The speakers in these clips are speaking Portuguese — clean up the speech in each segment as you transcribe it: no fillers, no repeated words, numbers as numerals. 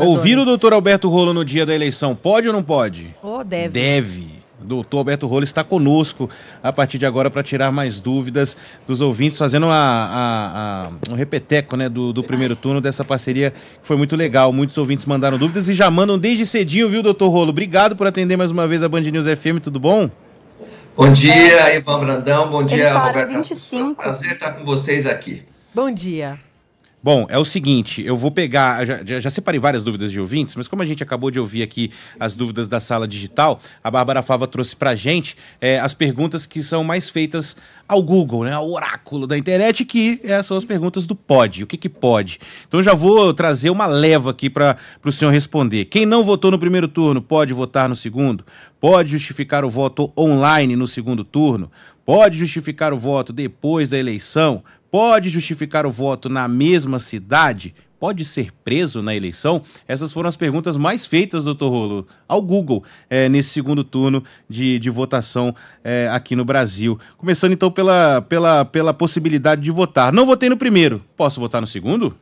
Ouvir o doutor Alberto Rolo no dia da eleição, pode ou não pode? Oh, deve. Deve. O doutor Alberto Rolo está conosco a partir de agora para tirar mais dúvidas dos ouvintes, fazendo um repeteco, né, do primeiro turno dessa parceria que foi muito legal. Muitos ouvintes mandaram dúvidas e já mandam desde cedinho, viu, doutor Rolo? Obrigado por atender mais uma vez a Band News FM, tudo bom? Bom dia, Ivan Brandão, bom dia, Roberto. 25. Prazer estar com vocês aqui. Bom dia. Bom, é o seguinte, eu vou pegar, já separei várias dúvidas de ouvintes, mas como a gente acabou de ouvir aqui as dúvidas da sala digital, a Bárbara Fava trouxe pra gente as perguntas que são mais feitas ao Google, né, ao oráculo da internet, que são as perguntas do pode, o que pode. Então eu já vou trazer uma leva aqui para o senhor responder. Quem não votou no primeiro turno pode votar no segundo? Pode justificar o voto online no segundo turno? Pode justificar o voto depois da eleição? Pode justificar o voto na mesma cidade? Pode ser preso na eleição? Essas foram as perguntas mais feitas, doutor Rolo, ao Google nesse segundo turno de votação aqui no Brasil. Começando então pela possibilidade de votar. Não votei no primeiro, posso votar no segundo?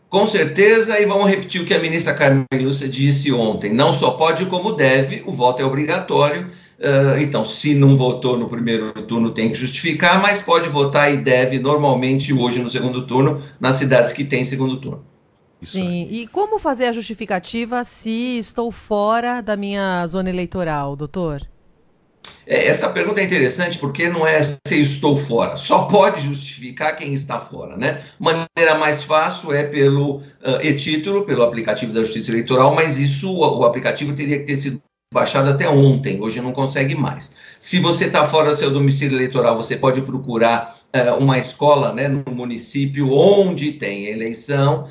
Com certeza, e vamos repetir o que a ministra Carmen Lúcia disse ontem. Não só pode como deve, o voto é obrigatório. Então, se não votou no primeiro turno, tem que justificar, mas pode votar e deve normalmente hoje no segundo turno, nas cidades que tem segundo turno. Sim, e como fazer a justificativa se estou fora da minha zona eleitoral, doutor? Essa pergunta é interessante porque não é se eu estou fora, só pode justificar quem está fora, né? Maneira mais fácil é pelo e-título, pelo aplicativo da Justiça Eleitoral, mas isso, o aplicativo teria que ter sido baixado até ontem, hoje não consegue mais. Se você está fora do seu domicílio eleitoral, você pode procurar uma escola, né, no município onde tem eleição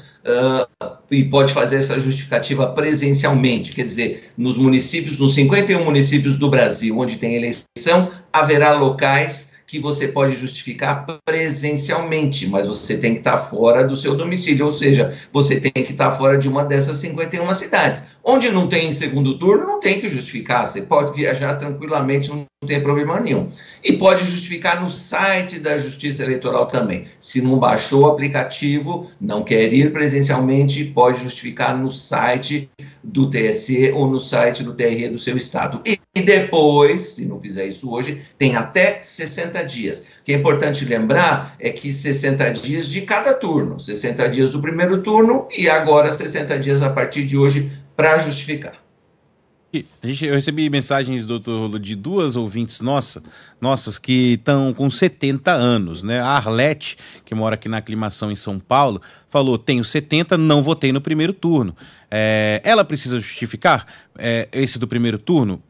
e pode fazer essa justificativa presencialmente, quer dizer, nos 51 municípios do Brasil onde tem eleição, haverá locais que você pode justificar presencialmente, mas você tem que estar fora do seu domicílio, ou seja, você tem que estar fora de uma dessas 51 cidades. Onde não tem segundo turno, não tem que justificar, você pode viajar tranquilamente, não tem problema nenhum. E pode justificar no site da Justiça Eleitoral também. Se não baixou o aplicativo, não quer ir presencialmente, pode justificar no site do TSE ou no site do TRE do seu estado. E depois, se não fizer isso hoje, tem até 60 dias. O que é importante lembrar é que 60 dias de cada turno, 60 dias do primeiro turno e agora 60 dias a partir de hoje para justificar. Eu recebi mensagens, doutor Rolo, de duas ouvintes nossas que estão com 70 anos, né? A Arlete, que mora aqui na Aclimação em São Paulo, falou, tenho 70, não votei no primeiro turno. Ela precisa justificar esse do primeiro turno?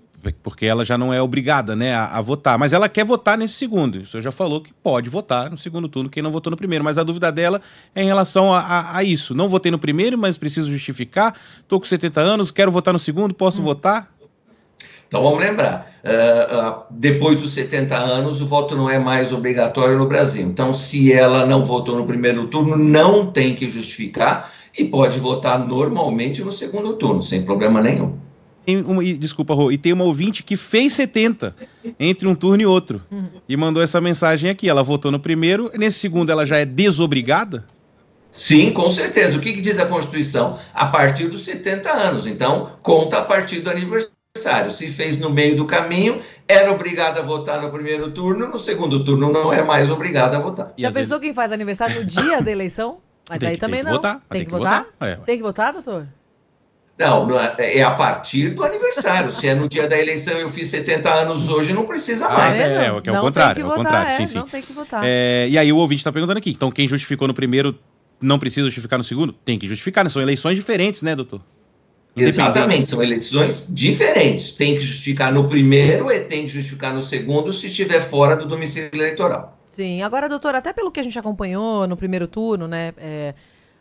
Porque ela já não é obrigada, né, a votar, mas ela quer votar nesse segundo. O senhor já falou que pode votar no segundo turno quem não votou no primeiro, mas a dúvida dela é em relação a isso. Não votei no primeiro, mas preciso justificar, estou com 70 anos, quero votar no segundo, posso votar? Então vamos lembrar, depois dos 70 anos o voto não é mais obrigatório no Brasil. Então se ela não votou no primeiro turno, não tem que justificar e pode votar normalmente no segundo turno, sem problema nenhum. Desculpa, Rô, e tem uma ouvinte que fez 70 entre um turno e outro e mandou essa mensagem aqui, ela votou no primeiro, nesse segundo ela já é desobrigada? Sim, com certeza. O que diz a Constituição? A partir dos 70 anos, então conta a partir do aniversário. Se fez no meio do caminho, era obrigada a votar no primeiro turno, no segundo turno não é mais obrigada a votar. Já pensou quem faz aniversário no dia da eleição? Mas aí também não. Tem que votar? Tem que votar, doutor? Não, é a partir do aniversário. Se é no dia da eleição eu fiz 70 anos hoje, não precisa mais. Que é o contrário. Sim. Não tem que votar. E aí o ouvinte está perguntando aqui, então quem justificou no primeiro não precisa justificar no segundo? Tem que justificar, né? São eleições diferentes, né, doutor? Exatamente, são eleições diferentes. Tem que justificar no primeiro e tem que justificar no segundo se estiver fora do domicílio eleitoral. Sim, agora, doutor, até pelo que a gente acompanhou no primeiro turno, né,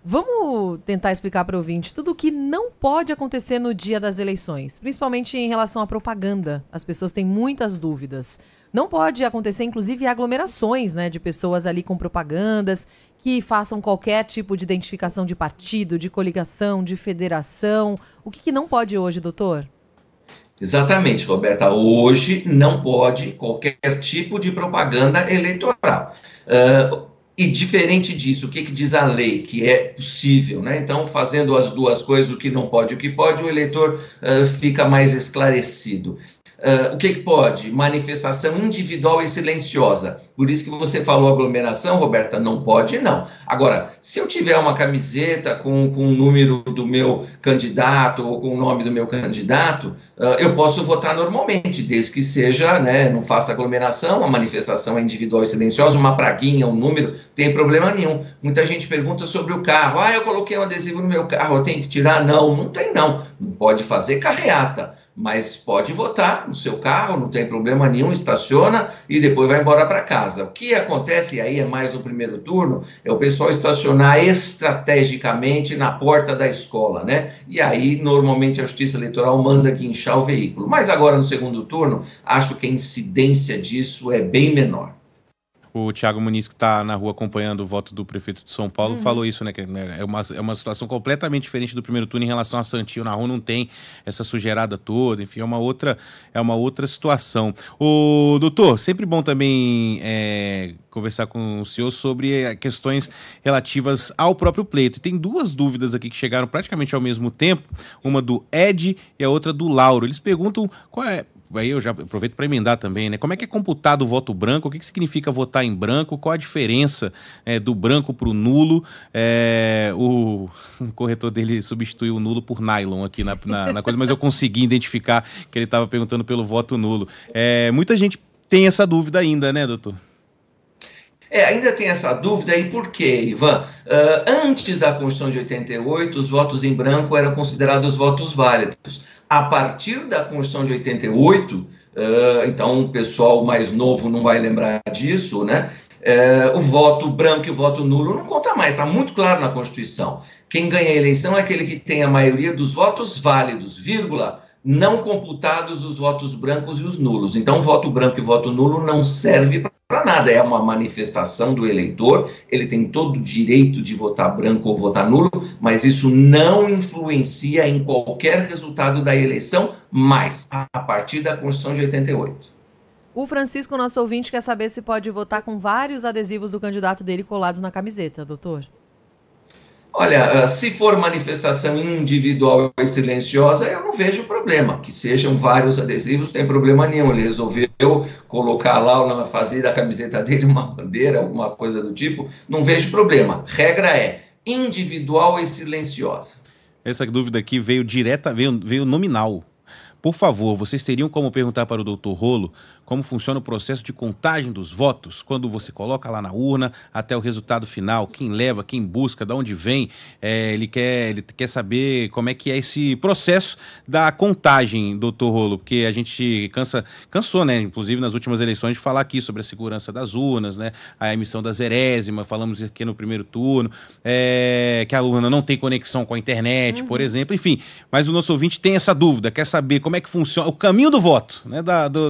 vamos tentar explicar para o ouvinte tudo o que não pode acontecer no dia das eleições, principalmente em relação à propaganda. As pessoas têm muitas dúvidas. Não pode acontecer, inclusive, aglomerações, né, de pessoas ali com propagandas que façam qualquer tipo de identificação de partido, de coligação, de federação. O que não pode hoje, doutor? Exatamente, Roberta. Hoje não pode qualquer tipo de propaganda eleitoral. E diferente disso, o que diz a lei? Que é possível, né? Então, fazendo as duas coisas, o que não pode e o que pode, o eleitor fica mais esclarecido. O que pode? Manifestação individual e silenciosa. Por isso que você falou aglomeração, Roberta, não pode, não. Agora, se eu tiver uma camiseta com o número do meu candidato ou com o nome do meu candidato, eu posso votar normalmente, desde que seja, né, não faça aglomeração, a manifestação é individual e silenciosa, uma praguinha, um número, não tem problema nenhum. Muita gente pergunta sobre o carro. Eu coloquei um adesivo no meu carro, eu tenho que tirar? Não, não tem não. Não pode fazer carreata. Mas pode votar no seu carro, não tem problema nenhum, estaciona e depois vai embora para casa. O que acontece, e aí é mais no primeiro turno, é o pessoal estacionar estrategicamente na porta da escola, né? E aí, normalmente, a Justiça Eleitoral manda guinchar o veículo. Mas agora, no segundo turno, acho que a incidência disso é bem menor. O Thiago Muniz, que está na rua acompanhando o voto do prefeito de São Paulo, falou isso, né? Que é uma situação completamente diferente do primeiro turno em relação a Santinho. Na rua não tem essa sujeirada toda, enfim, é uma outra situação. O doutor, sempre bom também conversar com o senhor sobre questões relativas ao próprio pleito. E tem duas dúvidas aqui que chegaram praticamente ao mesmo tempo, uma do Ed e a outra do Lauro. Eles perguntam qual é. Aí eu já aproveito para emendar também, né? Como é que é computado o voto branco? O que significa votar em branco? Qual a diferença do branco para o nulo? O corretor dele substituiu o nulo por nylon aqui na coisa, mas eu consegui identificar que ele estava perguntando pelo voto nulo. Muita gente tem essa dúvida ainda, né, doutor? Ainda tem essa dúvida, e por quê, Ivan? Antes da Constituição de 88, os votos em branco eram considerados votos válidos. A partir da Constituição de 88, então o pessoal mais novo não vai lembrar disso, né? O voto branco e o voto nulo não conta mais, está muito claro na Constituição. Quem ganha a eleição é aquele que tem a maioria dos votos válidos, vírgula, não computados os votos brancos e os nulos. Então, o voto branco e o voto nulo não serve para nada, é uma manifestação do eleitor, ele tem todo o direito de votar branco ou votar nulo, mas isso não influencia em qualquer resultado da eleição, mais a partir da Constituição de 88. O Francisco, nosso ouvinte, quer saber se pode votar com vários adesivos do candidato dele colados na camiseta, doutor. Olha, se for manifestação individual e silenciosa, eu não vejo problema. Que sejam vários adesivos, não tem problema nenhum. Ele resolveu colocar lá, fazer da camiseta dele uma bandeira, alguma coisa do tipo, não vejo problema. Regra é individual e silenciosa. Essa dúvida aqui veio veio nominal. Por favor, vocês teriam como perguntar para o doutor Rolo como funciona o processo de contagem dos votos, quando você coloca lá na urna até o resultado final, quem leva, quem busca, de onde vem, ele quer saber como é que é esse processo da contagem, doutor Rolo, porque a gente cansou, né, inclusive nas últimas eleições, de falar aqui sobre a segurança das urnas, né, a emissão da zerésima, falamos aqui no primeiro turno, que a urna não tem conexão com a internet, por exemplo, enfim, mas o nosso ouvinte tem essa dúvida, quer saber como é que funciona o caminho do voto, né,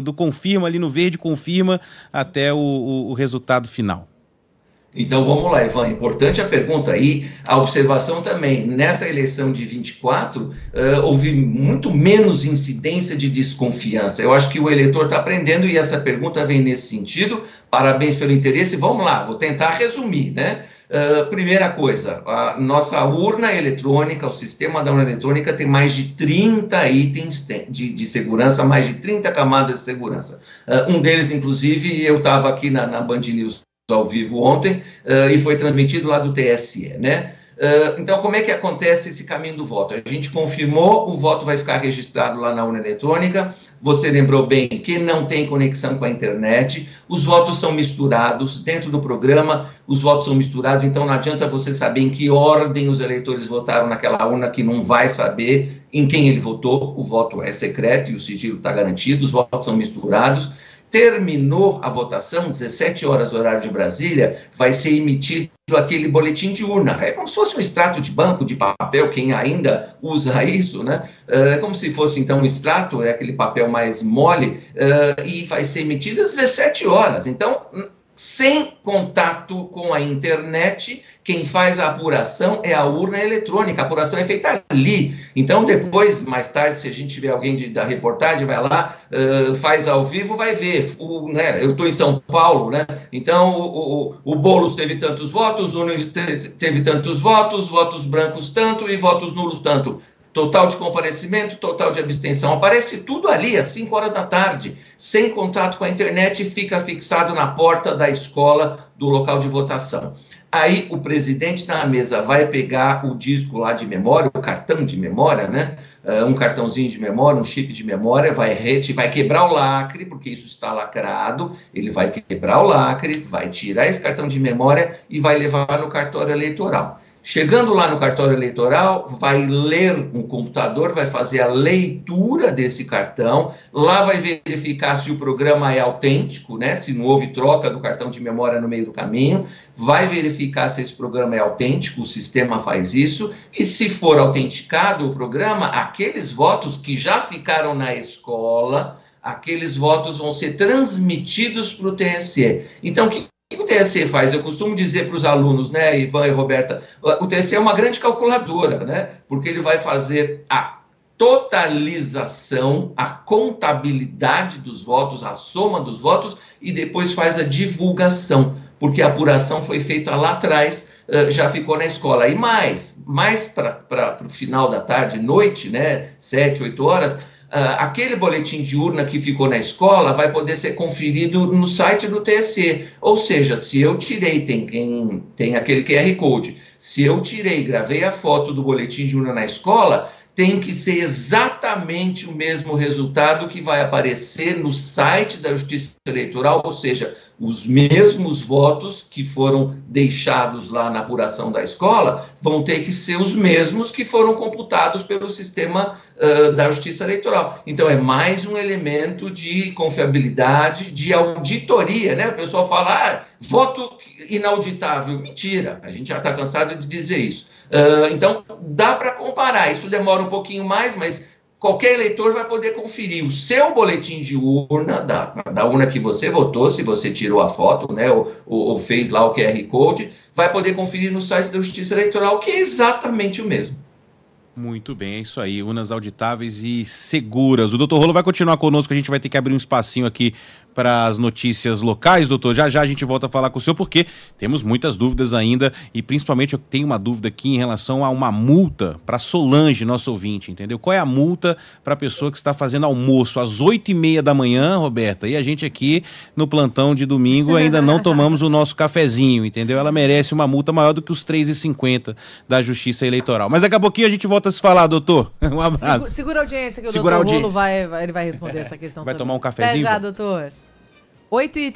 do confirma ali no verde, confirma até o resultado final. Então vamos lá, Ivan, importante a pergunta e a observação também. Nessa eleição de 24, houve muito menos incidência de desconfiança. Eu acho que o eleitor está aprendendo e essa pergunta vem nesse sentido. Parabéns pelo interesse. Vamos lá, vou tentar resumir, né? Primeira coisa, a nossa urna eletrônica, o sistema da urna eletrônica tem mais de 30 itens de segurança, mais de 30 camadas de segurança. Um deles, inclusive, eu estava aqui na Band News ao vivo ontem e foi transmitido lá do TSE, né? Então, como é que acontece esse caminho do voto? A gente confirmou, o voto vai ficar registrado lá na urna eletrônica. Você lembrou bem que não tem conexão com a internet. Os votos são misturados. Dentro do programa, os votos são misturados. Então, não adianta você saber em que ordem os eleitores votaram naquela urna, que não vai saber em quem ele votou. O voto é secreto e o sigilo está garantido. Os votos são misturados. Terminou a votação, 17 horas, horário de Brasília, vai ser emitido aquele boletim de urna. É como se fosse um extrato de banco de papel, quem ainda usa isso, né? É como se fosse, então, um extrato, é aquele papel mais mole, e vai ser emitido às 17 horas. Então, sem contato com a internet. Quem faz a apuração é a urna eletrônica, a apuração é feita ali. Então, depois, mais tarde, se a gente tiver alguém da reportagem, vai lá, faz ao vivo, vai ver. Né, eu estou em São Paulo, né? Então o Boulos teve tantos votos, o Nunes teve tantos votos, votos brancos tanto e votos nulos tanto. Total de comparecimento, total de abstenção. Aparece tudo ali, às 5 horas da tarde, sem contato com a internet, fica fixado na porta da escola, do local de votação. Aí o presidente na mesa vai pegar o disco lá de memória, o cartão de memória, né? Um cartãozinho de memória, um chip de memória, vai quebrar o lacre, porque isso está lacrado, ele vai quebrar o lacre, vai tirar esse cartão de memória e vai levar no cartório eleitoral. Chegando lá no cartório eleitoral, vai ler um computador, vai fazer a leitura desse cartão, lá vai verificar se o programa é autêntico, né? Se não houve troca do cartão de memória no meio do caminho, vai verificar se esse programa é autêntico, o sistema faz isso, e se for autenticado o programa, aqueles votos que já ficaram na escola, aqueles votos vão ser transmitidos para o TSE. Então, o que o TSE faz? Eu costumo dizer para os alunos, né, Ivan e Roberta, o TSE é uma grande calculadora, né, porque ele vai fazer a totalização, a contabilidade dos votos, a soma dos votos, e depois faz a divulgação, porque a apuração foi feita lá atrás, já ficou na escola. E mais para o final da tarde, noite, né, 7, 8 horas, aquele boletim de urna que ficou na escola vai poder ser conferido no site do TSE. Ou seja, se eu tirei, tem aquele QR Code, se eu tirei, gravei a foto do boletim de urna na escola, tem que ser exatamente o mesmo resultado que vai aparecer no site da Justiça Eleitoral, ou seja, os mesmos votos que foram deixados lá na apuração da escola vão ter que ser os mesmos que foram computados pelo sistema da Justiça Eleitoral. Então, é mais um elemento de confiabilidade, de auditoria, né? O pessoal fala, voto inauditável. Mentira, a gente já está cansado de dizer isso. Então, dá para comparar. Isso demora um pouquinho mais, mas qualquer eleitor vai poder conferir o seu boletim de urna, da urna que você votou, se você tirou a foto, né, ou fez lá o QR Code, vai poder conferir no site da Justiça Eleitoral, que é exatamente o mesmo. Muito bem, é isso aí, urnas auditáveis e seguras. O doutor Rolo vai continuar conosco, a gente vai ter que abrir um espacinho aqui para as notícias locais, doutor. Já já a gente volta a falar com o senhor, porque temos muitas dúvidas ainda, e principalmente eu tenho uma dúvida aqui em relação a uma multa para Solange, nosso ouvinte, entendeu? Qual é a multa para a pessoa que está fazendo almoço às 8h30 da manhã, Roberta, e a gente aqui no plantão de domingo ainda não tomamos o nosso cafezinho, entendeu? Ela merece uma multa maior do que os 3,50 da Justiça Eleitoral. Mas daqui a pouquinho a gente volta a se falar, doutor. Um abraço. Segura a audiência que o doutor Rolo vai responder essa questão vai também. tomar um cafezinho? Até já, doutor. 8h30.